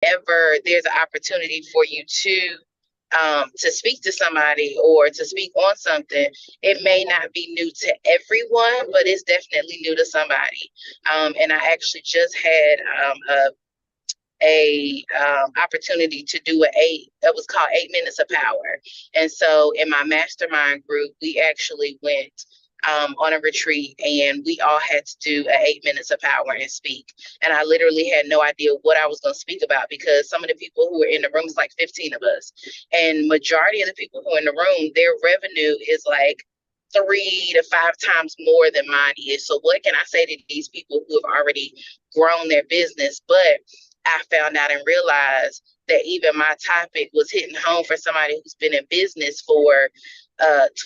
ever there's an opportunity for you to speak to somebody or to speak on something, it may not be new to everyone, but it's definitely new to somebody. And I actually just had a opportunity to do it was called 8 Minutes of Power. And so in my mastermind group, we actually went on a retreat and we all had to do 8 minutes of power and speak. And I literally had no idea what I was going to speak about because some of the people who were in the room was like 15 of us. And majority of the people who are in the room, their revenue is like 3 to 5 times more than mine is. So what can I say to these people who have already grown their business? But I found out and realized that even my topic was hitting home for somebody who's been in business for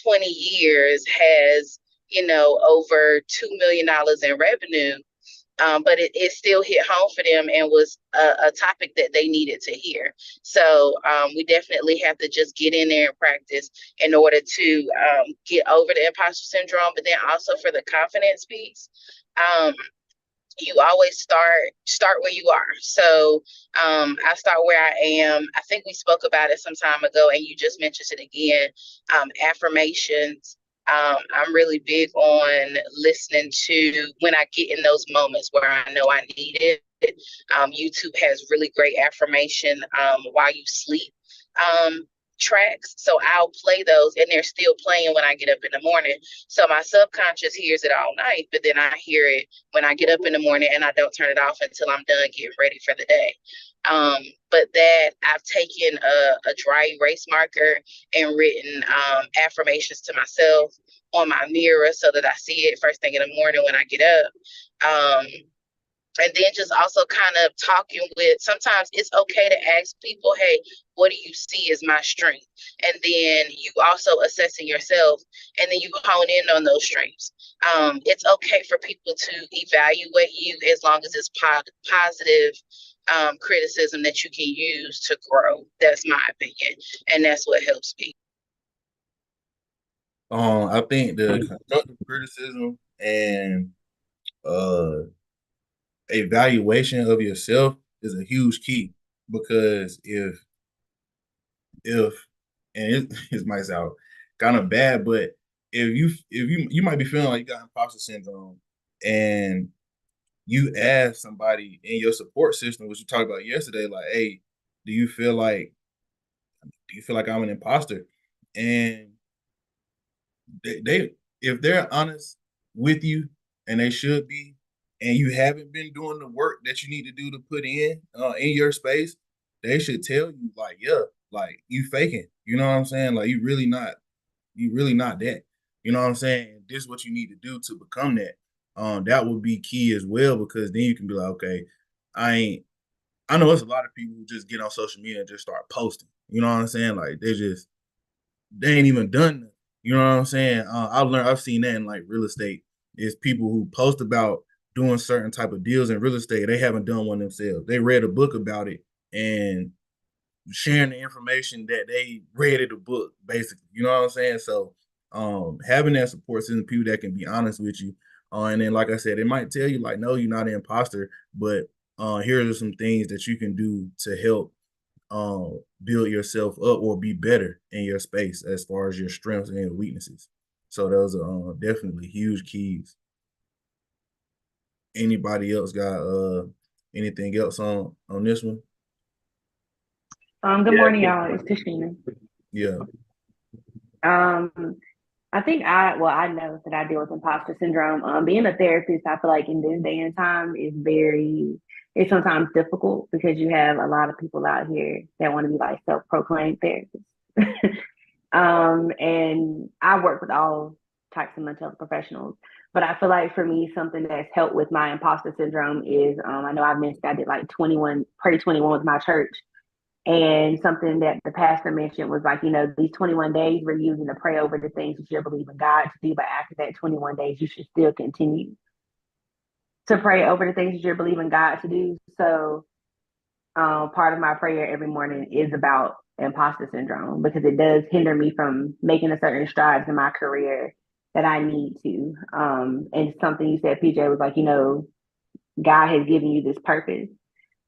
20 years, has, over $2 million in revenue. But it still hit home for them and was a topic that they needed to hear. So we definitely have to just get in there and practice in order to get over the imposter syndrome, but then also for the confidence piece. Um, you always start where you are. So I start where I am. I think we spoke about it some time ago, and you just mentioned it again. Affirmations. I'm really big on listening to when I get in those moments where I know I need it. YouTube has really great affirmation while you sleep. Um, Tracks. So I'll play those and they're still playing when I get up in the morning. So my subconscious hears it all night, but then I hear it when I get up in the morning and I don't turn it off until I'm done getting ready for the day. But that I've taken a dry erase marker and written affirmations to myself on my mirror so that I see it first thing in the morning when I get up. Um, and then just also kind of talking with, sometimes it's okay to ask people, hey, what do you see as my strength? And then you also assessing yourself and then you hone in on those strengths. It's okay for people to evaluate you as long as it's positive criticism that you can use to grow. That's my opinion. And that's what helps me. I think the constructive criticism and uh evaluation of yourself is a huge key because if and it might sound kind of bad, but if you might be feeling like you got imposter syndrome and you ask somebody in your support system, which you talked about yesterday, like, hey, do you feel like I'm an imposter? And they if they're honest with you, and they should be, and you haven't been doing the work that you need to do to put in your space, they should tell you like, yeah, like you faking. You know what I'm saying? Like you really not that. You know what I'm saying? This is what you need to do to become that. That would be key as well because then you can be like, okay, I ain't. I know there's a lot of people who just get on social media and just start posting. You know what I'm saying? Like they ain't even done nothing. You know what I'm saying? I've seen that in like real estate. Is people who post about doing certain type of deals in real estate. They haven't done one themselves. They read a book about it and sharing the information that they read in the book, basically. You know what I'm saying? So having that support system, people that can be honest with you. And then like I said, it might tell you like, no, you're not an imposter, but here are some things that you can do to help build yourself up or be better in your space as far as your strengths and your weaknesses. So those are definitely huge keys. Anybody else got anything else on this one? Good morning, y'all. It's Tashina. Yeah. Um, I think I know that I deal with imposter syndrome. Being a therapist, I feel like in this day and time is it's sometimes difficult because you have a lot of people out here that want to be like self-proclaimed therapists. And I work with all types of mental health professionals. But I feel like for me, something that's helped with my imposter syndrome is I know I mentioned I did like 21, Pray 21 with my church. And something that the pastor mentioned was like, these 21 days we're using to pray over the things that you believe in God to do. But after that 21 days, you should still continue to pray over the things that you're believing God to do. So part of my prayer every morning is about imposter syndrome because it does hinder me from making a certain strides in my career that I need to. And something you said, PJ, was like, God has given you this purpose,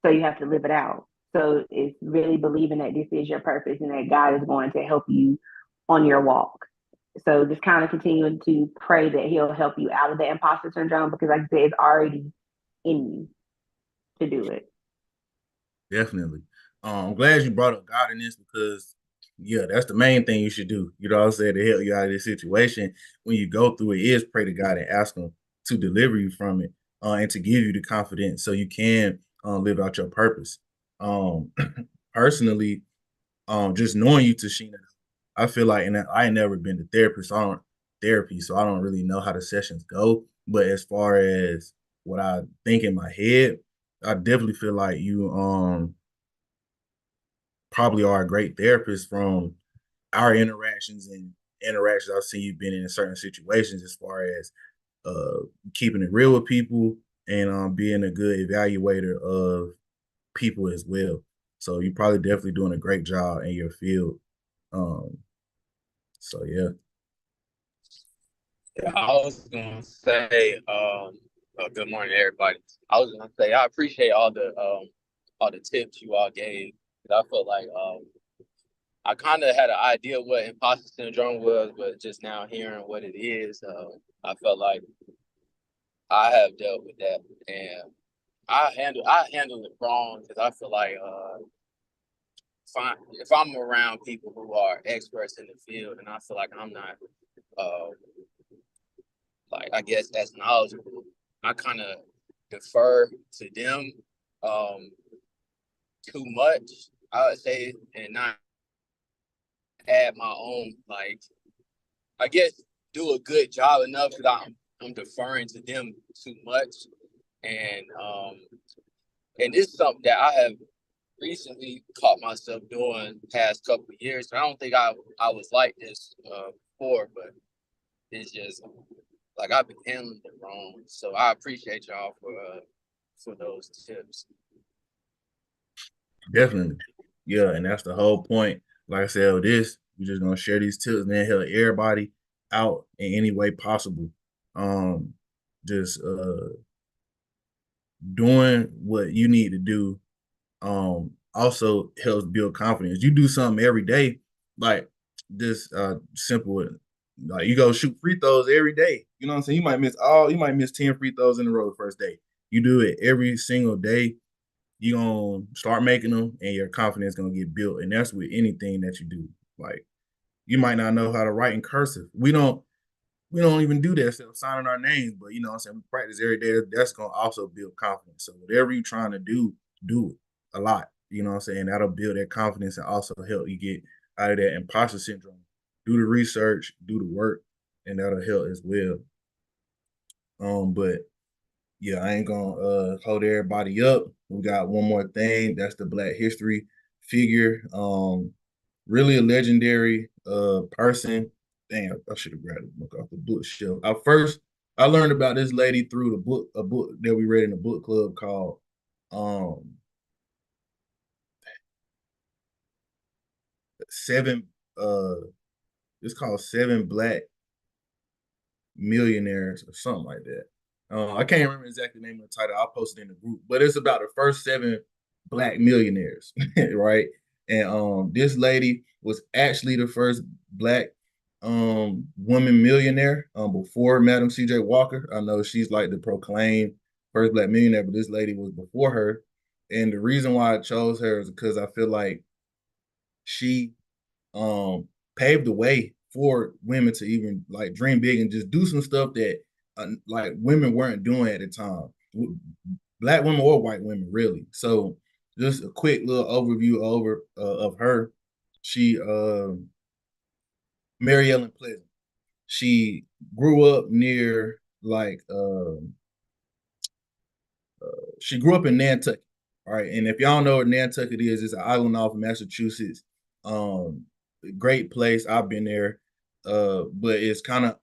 so you have to live it out. So it's really believing that this is your purpose and that God is going to help you on your walk. So just kind of continuing to pray that He'll help you out of the imposter syndrome, because, like I said, it's already in you to do it. Definitely. I'm glad you brought up God in this because, yeah, that's the main thing you should do. You know what I'm saying? To help you out of this situation when you go through it is pray to God and ask Him to deliver you from it and to give you the confidence so you can live out your purpose. Um, personally, just knowing you, Tashina, I feel like, and I ain't never been to therapy, so I don't really know how the sessions go. But as far as what I think in my head, I definitely feel like you probably are a great therapist from our interactions and interactions I've seen you been in certain situations as far as keeping it real with people and being a good evaluator of people as well. So you're probably definitely doing a great job in your field. Um, so yeah. Yeah, I was gonna say, good morning, everybody. I was gonna say I appreciate all the tips you all gave. 'Cause I felt like I kind of had an idea what imposter syndrome was, but just now hearing what it is, I felt like I have dealt with that, and I handle it wrong because I feel like if I'm around people who are experts in the field, and I feel like I'm not uh, like I guess as knowledgeable, I kind of defer to them um, too much, I would say, and not add my own, like, I guess do a good job enough because I'm deferring to them too much, and it's something that I have recently caught myself doing past couple of years. I don't think I was like this before, but it's just like I've been handling it wrong. So I appreciate y'all for those tips. Definitely. Yeah, and that's the whole point. Like I said, with this, we're just gonna share these tips, man, help everybody out in any way possible. Um, just doing what you need to do also helps build confidence. You do something every day, like this simple, like you go shoot free throws every day. You know what I'm saying? You might miss 10 free throws in a row the first day. You do it every single day, you're gonna start making them and your confidence gonna get built. And that's with anything that you do. Like you might not know how to write in cursive. We don't even do that except signing our names, but you know what I'm saying, we practice every day. That's gonna also build confidence. So whatever you're trying to do it a lot. You know what I'm saying? That'll build that confidence and also help you get out of that imposter syndrome. Do the research, do the work, and that'll help as well. But yeah, I ain't gonna hold everybody up. We got one more thing. That's the Black History figure. Really a legendary person. Damn, I should have grabbed a book off the bookshelf. I learned about this lady through a book that we read in a book club called Seven it's called Seven Black Millionaires or something like that. I can't remember exactly the name of the title. I'll post it in the group, but it's about the first seven black millionaires, right? And this lady was actually the first black woman millionaire before Madam C.J. Walker. I know she's like the proclaimed first black millionaire, but this lady was before her. And the reason why I chose her is because I feel like she paved the way for women to even like dream big and just do some stuff that like women weren't doing at the time, black women or white women really. So just a quick little overview of her. She Mary Ellen Pleasant. She grew up near like she grew up in Nantucket. All right, and if y'all know what Nantucket is, it's an island off of Massachusetts. Um, Great place. I've been there, but it's kind of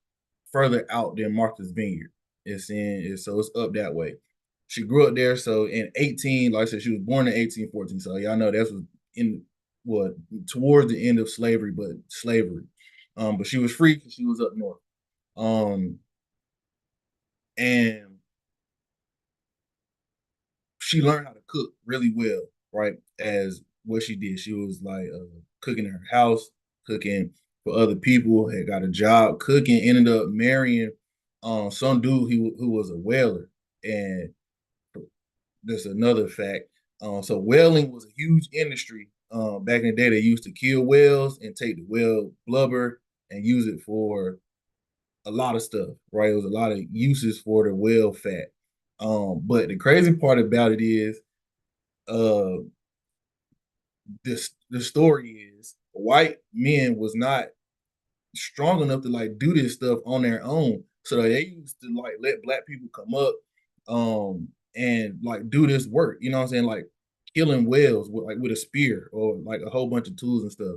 further out than Martha's Vineyard. So it's up that way. She grew up there. So in 18, like I said, she was born in 1814. So y'all know that was in what towards the end of slavery, but slavery. But she was free because she was up north. And she learned how to cook really well. right, as what she did. She was like cooking in her house, cooking for other people, had got a job cooking, ended up marrying some dude who was a whaler. And that's another fact. So whaling was a huge industry. Back in the day, they used to kill whales and take the whale blubber and use it for a lot of stuff, right? It was a lot of uses for the whale fat. But the crazy part about it is, uh, this the story is white men was not strong enough to like do this stuff on their own. So they used to like let black people come up and like do this work, you know what I'm saying? Like killing whales with like with a spear or like a whole bunch of tools and stuff.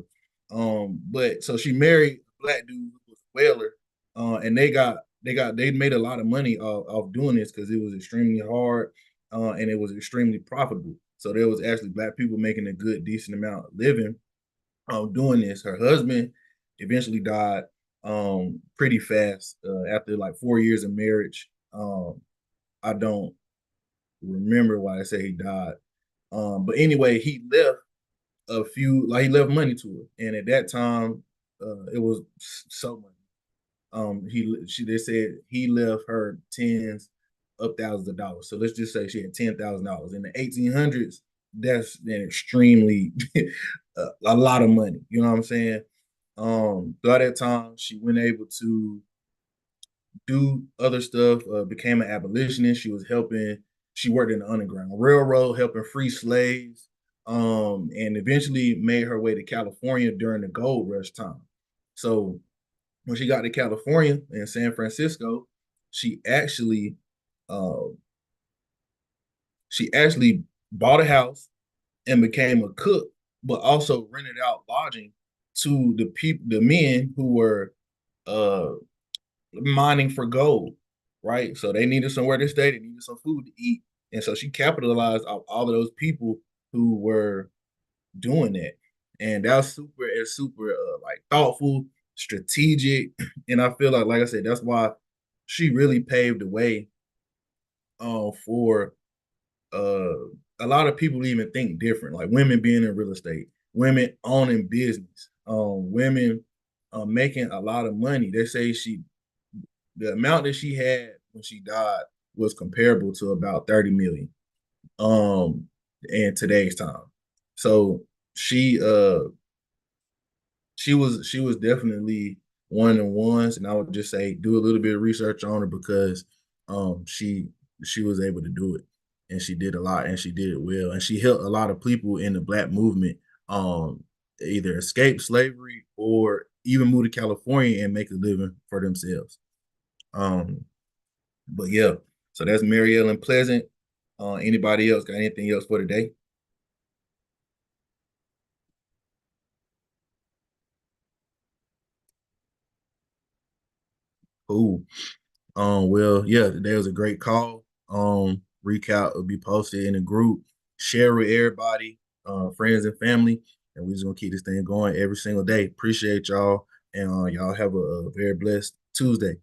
But so she married a black dude who was a whaler, and they made a lot of money off doing this because it was extremely hard, and it was extremely profitable. So there was actually black people making a good decent amount of living doing this. Her husband eventually died pretty fast after like 4 years of marriage. I don't remember why I say he died. But anyway, he left he left money to her, and at that time, it was so much. They said he left her tens of thousands of dollars. So let's just say she had $10,000 in the 1800s. That's an extremely a lot of money. You know what I'm saying? Throughout that time, she went able to do other stuff. Became an abolitionist. She was helping. She worked in the Underground Railroad, helping free slaves. And eventually made her way to California during the gold rush time. So when she got to California and San Francisco, she actually uh, she actually bought a house and became a cook, but also rented out lodging to the men who were uh, mining for gold, right? So they needed somewhere to stay, they needed some food to eat, and so she capitalized off all of those people who were doing that, and that was super like thoughtful, strategic, and I feel like I said, that's why she really paved the way for uh a lot of people even think different, like women being in real estate, women owning business, women making a lot of money. They say the amount that she had when she died was comparable to about 30 million in today's time. So she she was definitely one of the ones, and I would just say do a little bit of research on her because she was able to do it, and she did a lot, and she did it well, and she helped a lot of people in the black movement either escape slavery or even move to California and make a living for themselves. Um, but yeah, so that's Mary Ellen Pleasant. Anybody else got anything else for today? Cool. Well, yeah, today was a great call. Recap will be posted in the group. Share with everybody, friends and family, and we're just gonna keep this thing going every single day. Appreciate y'all, and y'all have a very blessed Tuesday.